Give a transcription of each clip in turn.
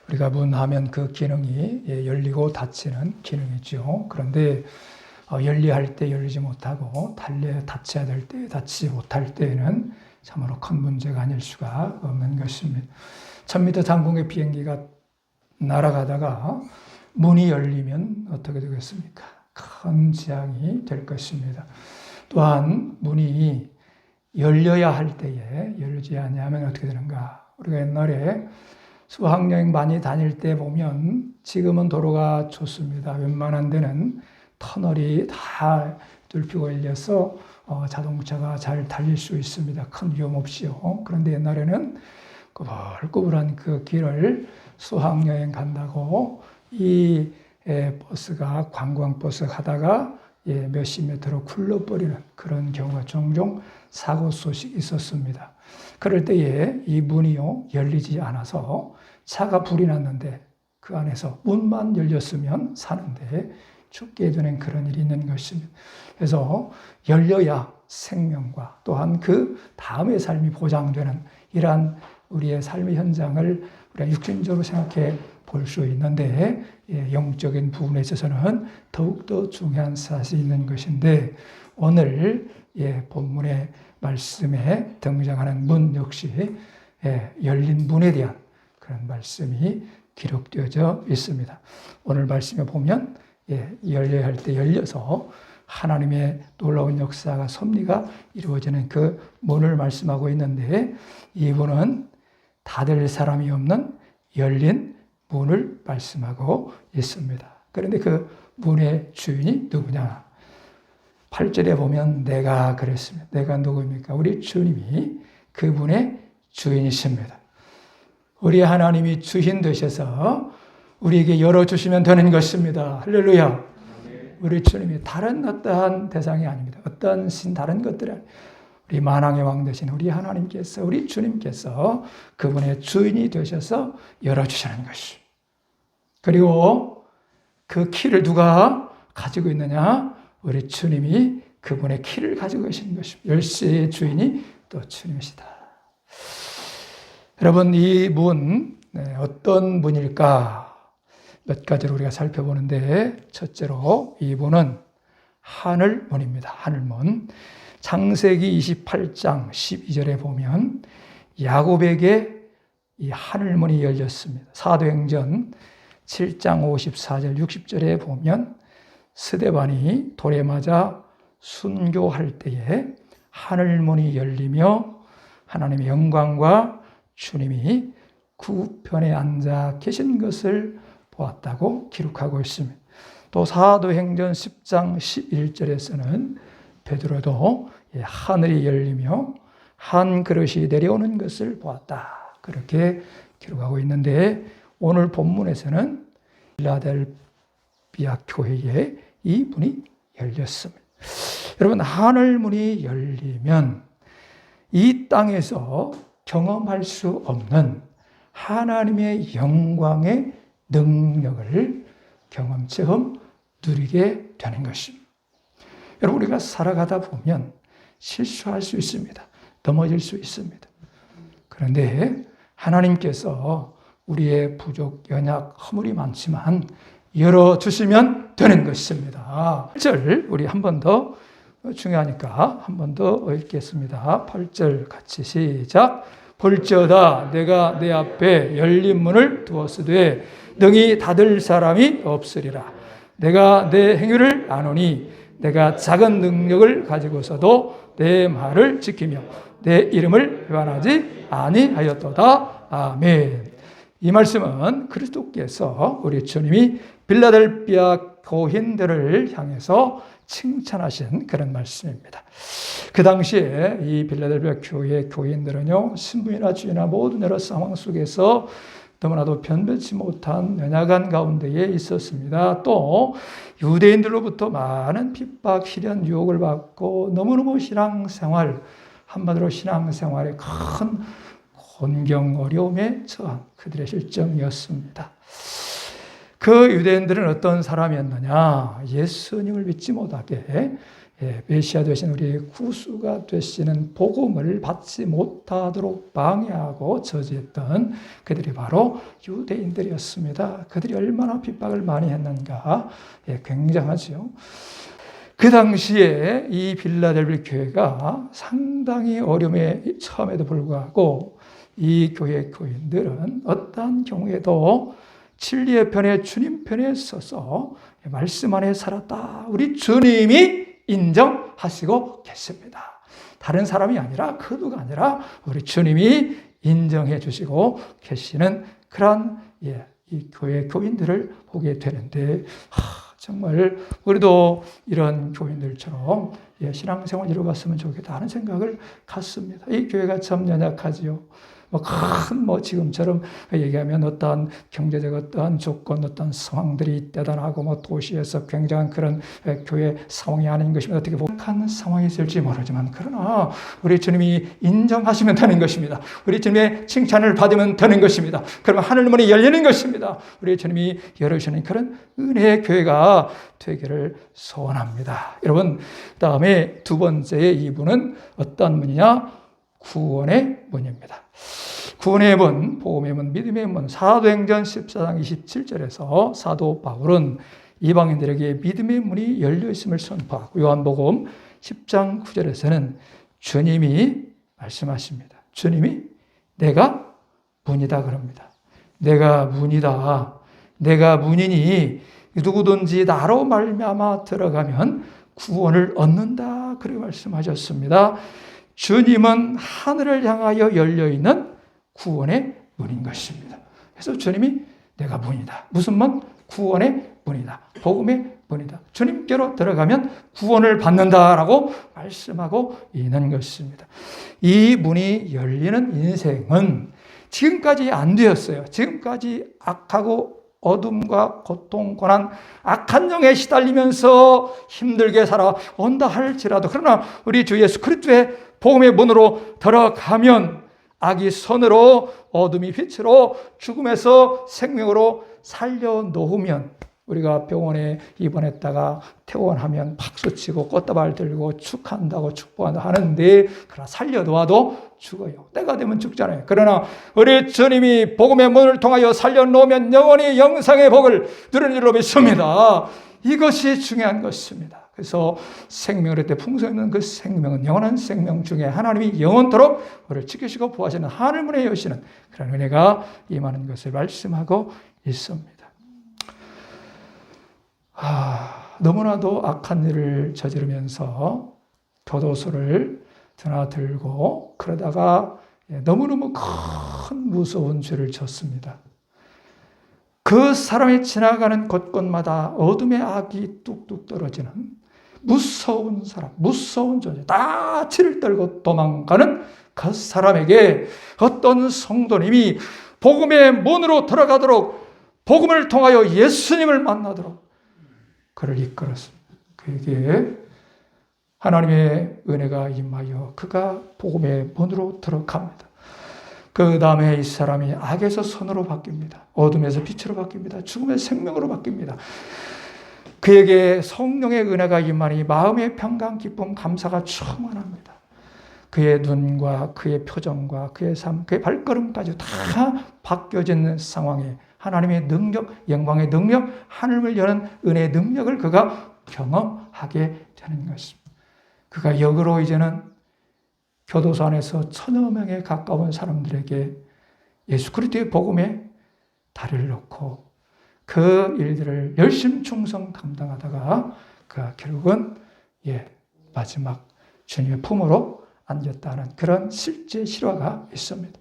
우리가 문 하면 그 기능이 열리고 닫히는 기능이죠. 그런데 열려야 할 때 열리지 못하고 닫혀야 될 때 닫지 못할 때에는 참으로 큰 문제가 아닐 수가 없는 것입니다. 1000m 상공의 비행기가 날아가다가 문이 열리면 어떻게 되겠습니까? 큰 재앙이 될 것입니다. 또한 문이 열려야 할 때에 열리지 않으면 어떻게 되는가? 우리가 옛날에 수학여행 많이 다닐 때 보면 지금은 도로가 좋습니다. 웬만한 데는 터널이 다 뚫히고 열려서 자동차가 잘 달릴 수 있습니다. 큰 위험 없이요. 그런데 옛날에는 꾸불꾸불한 그 길을 수학여행 간다고 이 버스가 관광버스 가다가 몇십 미터로 굴러버리는 그런 경우가 종종 사고 소식이 있었습니다. 그럴 때에 이 문이요 열리지 않아서 차가 불이 났는데 그 안에서 문만 열렸으면 사는데 죽게 되는 그런 일이 있는 것입니다. 그래서 열려야 생명과 또한 그 다음의 삶이 보장되는 이러한 우리의 삶의 현장을 우리가 육신적으로 생각해 볼 수 있는데 영적인 부분에 있어서는 더욱더 중요한 사실이 있는 것인데 오늘 본문의 말씀에 등장하는 문 역시 열린 문에 대한 그런 말씀이 기록되어져 있습니다. 오늘 말씀에 보면 열려야 할 때 열려서 하나님의 놀라운 역사가 섭리가 이루어지는 그 문을 말씀하고 있는데 이 문은 닫을 사람이 없는 열린 문을 말씀하고 있습니다. 그런데 그 문의 주인이 누구냐? 8절에 보면 내가 그랬습니다. 내가 누구입니까? 우리 주님이 그 문의 주인이십니다. 우리 하나님이 주인 되셔서 우리에게 열어주시면 되는 것입니다. 할렐루야. 우리 주님이 다른 어떠한 대상이 아닙니다. 어떤 다른 것들은 우리 만왕의 왕 되신 우리 하나님께서 우리 주님께서 그분의 주인이 되셔서 열어주시는 것이. 그리고 그 키를 누가 가지고 있느냐? 우리 주님이 그분의 키를 가지고 계신 것입니다. 열쇠의 주인이 또 주님이시다. 여러분 이 문 어떤 문일까? 몇 가지로 우리가 살펴보는데 첫째로 이 문은 하늘문입니다. 하늘문. 창세기 28장 12절에 보면 야곱에게 이 하늘문이 열렸습니다. 사도행전 7장 54절 60절에 보면 스데반이 돌에 맞아 순교할 때에 하늘문이 열리며 하나님의 영광과 주님이 구편에 앉아 계신 것을 보았다고 기록하고 있습니다. 또 사도행전 10장 11절에서는 베드로도 하늘이 열리며 한 그릇이 내려오는 것을 보았다. 그렇게 기록하고 있는데 오늘 본문에서는 필라델피아 교회에 이 문이 열렸습니다. 여러분 하늘문이 열리면 이 땅에서 경험할 수 없는 하나님의 영광의 능력을 경험 누리게 되는 것입니다. 여러분 우리가 살아가다 보면 실수할 수 있습니다. 넘어질 수 있습니다. 그런데 하나님께서 우리의 부족, 연약, 허물이 많지만 열어주시면 되는 것입니다. 8절 우리 한 번 더 중요하니까 한 번 더 읽겠습니다. 8절 같이 시작. 볼지어다 내가 내 앞에 열린 문을 두었으되 능히 닫을 사람이 없으리라. 내가 내 행위를 아노니 내가 작은 능력을 가지고서도 내 말을 지키며 내 이름을 회반하지 아니하였도다. 아멘. 이 말씀은 그리스도께서 우리 주님이 빌라델피아 교인들을 향해서 칭찬하신 그런 말씀입니다. 그 당시에 이 빌라델피아 교회의 교인들은요, 신분이나 지위나 모든 여러 상황 속에서 너무나도 변변치 못한 연약한 가운데에 있었습니다. 또 유대인들로부터 많은 핍박, 시련, 유혹을 받고 너무너무 신앙생활, 한마디로 신앙생활에 큰 곤경, 어려움에 처한 그들의 실정이었습니다. 그 유대인들은 어떤 사람이었느냐? 예수님을 믿지 못하게 메시아 되신 우리의 구수가 되시는 복음을 받지 못하도록 방해하고 저지했던 그들이 바로 유대인들이었습니다. 그들이 얼마나 핍박을 많이 했는가 굉장하죠. 그 당시에 이 빌라델비 교회가 상당히 어려움에 처음에도 불구하고 이 교회 교인들은 어떠한 경우에도 진리의 편에 주님 편에 서서 말씀 안에 살았다. 우리 주님이 인정하시고 계십니다. 다른 사람이 아니라 그도가 아니라 우리 주님이 인정해 주시고 계시는 그런 이 교회 교인들을 보게 되는데 정말 우리도 이런 교인들처럼 신앙생활 이루어갔으면 좋겠다 하는 생각을 갖습니다. 이 교회가 참 연약하지요. 큰 지금처럼 얘기하면 어떠한 경제적 어떠한 조건, 어떤 상황들이 대단하고 도시에서 굉장한 그런 교회 상황이 아닌 것입니다. 어떻게 복한 상황이 있을지 모르지만 그러나 우리 주님이 인정하시면 되는 것입니다. 우리 주님의 칭찬을 받으면 되는 것입니다. 그러면 하늘 문이 열리는 것입니다. 우리 주님이 열어주시는 그런 은혜의 교회가 되기를 소원합니다. 여러분, 다음에 두 번째의 이분은 어떤 문이냐? 구원의 문입니다. 구원의 문, 복음의 문, 믿음의 문, 사도행전 14장 27절에서 사도 바울은 이방인들에게 믿음의 문이 열려 있음을 선포하고 요한복음 10장 9절에서는 주님이 말씀하십니다. 주님이 내가 문이다 그럽니다. 내가 문이다. 내가 문이니 누구든지 나로 말미암아 들어가면 구원을 얻는다. 그렇게 말씀하셨습니다. 주님은 하늘을 향하여 열려있는 구원의 문인 것입니다. 그래서 주님이 내가 문이다. 무슨 문? 구원의 문이다. 복음의 문이다. 주님께로 들어가면 구원을 받는다라고 말씀하고 있는 것입니다. 이 문이 열리는 인생은 지금까지 안 되었어요. 지금까지 악하고 어둠과 고통, 고난, 악한 영에 시달리면서 힘들게 살아온다 할지라도 그러나 우리 주 예수 그리스도의 복음의 문으로 들어가면 악이 선으로 어둠이 빛으로 죽음에서 생명으로 살려놓으면 우리가 병원에 입원했다가 퇴원하면 박수치고 꽃다발 들고 축한다고 축복한다 하는데 그러나 살려놓아도 죽어요. 때가 되면 죽잖아요. 그러나 우리 주님이 복음의 문을 통하여 살려놓으면 영원히 영생의 복을 누리는 줄로 믿습니다. 이것이 중요한 것입니다. 그래서 생명을 때 풍성한 그 생명은 영원한 생명 중에 하나님이 영원토록 우리를 지키시고 보호하시는 하늘문에 여시는 그런 은혜가 임하는 것을 말씀하고 있습니다. 너무나도 악한 일을 저지르면서 교도소를 드나들고 그러다가 너무너무 큰 무서운 죄를 졌습니다. 그 사람이 지나가는 곳곳마다 어둠의 악이 뚝뚝 떨어지는 무서운 사람, 무서운 존재, 다 치를 떨고 도망가는 그 사람에게 어떤 성도님이 복음의 문으로 들어가도록 복음을 통하여 예수님을 만나도록 그를 이끌었습니다. 그에게 하나님의 은혜가 임하여 그가 복음의 문으로 들어갑니다. 그 다음에 이 사람이 악에서 선으로 바뀝니다. 어둠에서 빛으로 바뀝니다. 죽음에서 생명으로 바뀝니다. 그에게 성령의 은혜가 임하니 마음의 평강, 기쁨, 감사가 충만합니다. 그의 눈과 그의 표정과 그의 삶, 그의 발걸음까지 다 바뀌어지는 상황에 하나님의 능력, 영광의 능력, 하늘을 여는 은혜의 능력을 그가 경험하게 되는 것입니다. 그가 역으로 이제는 교도소 안에서 1000여 명에 가까운 사람들에게 예수 그리스도의 복음에 다리를 놓고 그 일들을 열심 충성 감당하다가 그가 결국은 마지막 주님의 품으로 안겼다는 그런 실제 실화가 있습니다.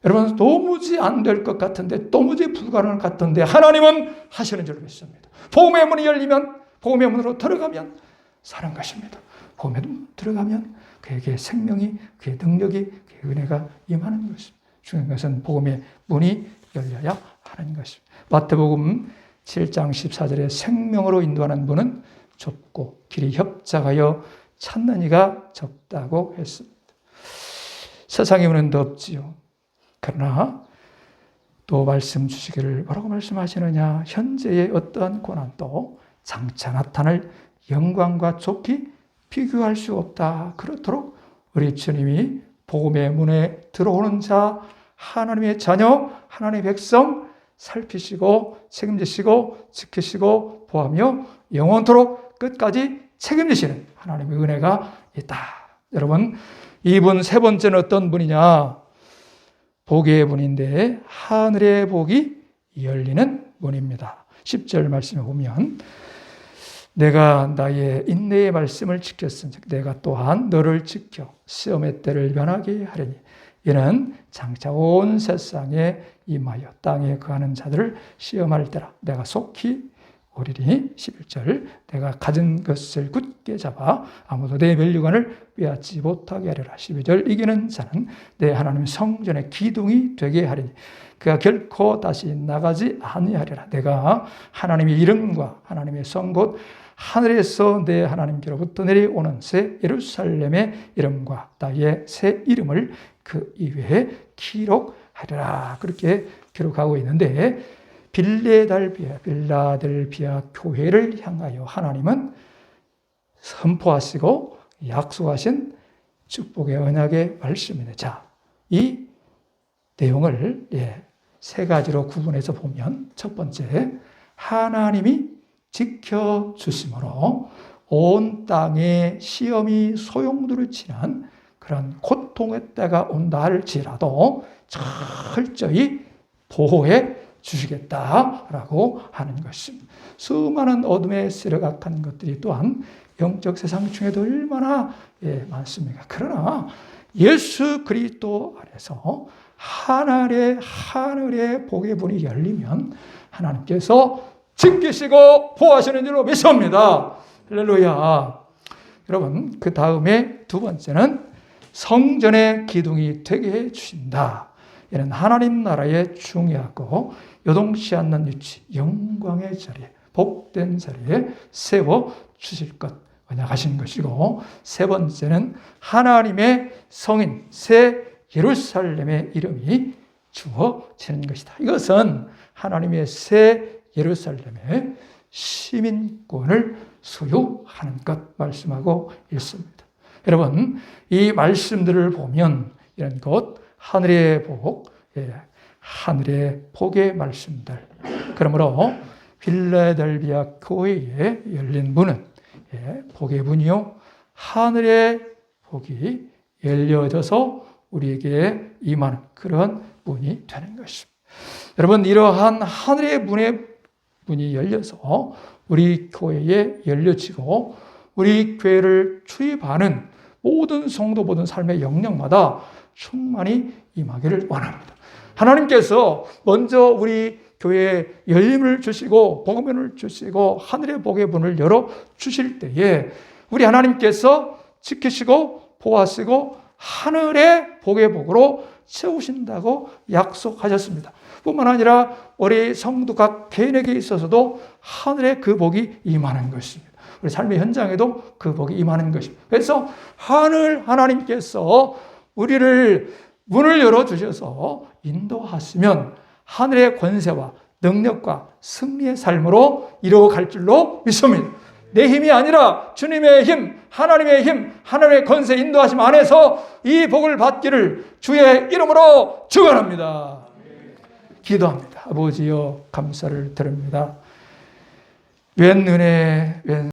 여러분 도무지 안 될 것 같은데 도무지 불가능할 것 같은데 하나님은 하시는 줄 믿습니다. 복음의 문이 열리면 복음의 문으로 들어가면 사는 것입니다. 복음의 문 들어가면 그에게 생명이 그의 능력이 그의 은혜가 임하는 것입니다. 중요한 것은 복음의 문이 열려야 하는 것입니다. 마태복음 7장 14절에 생명으로 인도하는 문은 좁고 길이 협착하여 찾는 이가 적다고 했습니다. 세상의 문은 없지요. 그러나 또 말씀 주시기를 뭐라고 말씀하시느냐? 현재의 어떠한 고난도 장차 나타날 영광과 좋기 비교할 수 없다. 그렇도록 우리 주님이 복음의 문에 들어오는 자, 하나님의 자녀, 하나님의 백성 살피시고 책임지시고 지키시고 보하며 영원토록 끝까지 책임지시는 하나님의 은혜가 있다. 여러분, 이분 세 번째는 어떤 분이냐? 복의 문인데 하늘의 복이 열리는 문입니다. 10절 말씀에 보면 내가 나의 인내의 말씀을 지켰은즉 내가 또한 너를 지켜 시험의 때를 면하게 하리니 이는 장차 온 세상에 임하여 땅에 거하는 자들을 시험할 때라. 내가 속히 오리니 11절 내가 가진 것을 굳게 잡아 아무도 내 면류관을 빼앗지 못하게 하리라. 12절 이기는 자는 내 하나님 성전의 기둥이 되게 하리니 그가 결코 다시 나가지 아니하리라. 내가 하나님의 이름과 하나님의 성 곧 하늘에서 내 하나님께로부터 내려오는 새 예루살렘의 이름과 나의 새 이름을 그 이외에 기록하리라. 그렇게 기록하고 있는데 빌라델비아 교회를 향하여 하나님은 선포하시고 약속하신 축복의 언약의 말씀입니다. 자, 이 내용을 세 가지로 구분해서 보면 첫 번째, 하나님이 지켜주심으로 온 땅에 시험이 소용돌이 치는 그런 고통의 때가 온다 할지라도 철저히 보호해 주시겠다라고 하는 것입니다. 수많은 어둠에 쓰러각한 것들이 또한 영적 세상 중에도 얼마나 많습니까? 그러나 예수 그리스도 안에서 하늘의 복의 문이 열리면 하나님께서 지키시고 보호하시는 줄로 믿습니다. 할렐루야. 여러분, 그 다음에 두 번째는 성전의 기둥이 되게 해 주신다. 이는 하나님 나라의 중요하고 요동치 않는 위치, 영광의 자리에, 복된 자리에 세워 주실 것 언약하신 것이고, 세 번째는 하나님의 성인 새 예루살렘의 이름이 주어지는 것이다. 이것은 하나님의 새 예루살렘의 시민권을 소유하는 것 말씀하고 있습니다. 여러분, 이 말씀들을 보면 이런 것 하늘의 복, 하늘의 복의 말씀들. 그러므로 빌라델비아 교회에 열린 문은 복의 문이요 하늘의 복이 열려져서 우리에게 임하는 그런 문이 되는 것입니다. 여러분, 이러한 하늘의 문이 열려서 우리 교회에 열려지고 우리 교회를 출입하는 모든 성도보던 삶의 영역마다 충만히 임하기를 원합니다. 하나님께서 먼저 우리 교회에 열림을 주시고 복음을 주시고 하늘의 복의 문을 열어 주실 때에 우리 하나님께서 지키시고 보호하시고 하늘의 복의 복으로 채우신다고 약속하셨습니다. 뿐만 아니라 우리 성도 각 개인에게 있어서도 하늘의 그 복이 임하는 것입니다. 우리 삶의 현장에도 그 복이 임하는 것입니다. 그래서 하나님께서 우리를 문을 열어주셔서 인도하시면 하늘의 권세와 능력과 승리의 삶으로 이루어갈 줄로 믿습니다. 내 힘이 아니라 주님의 힘, 하나님의 권세 인도하심 안에서 이 복을 받기를 주의 이름으로 축원합니다. 기도합니다. 아버지여 감사를 드립니다. 웬 은혜, 웬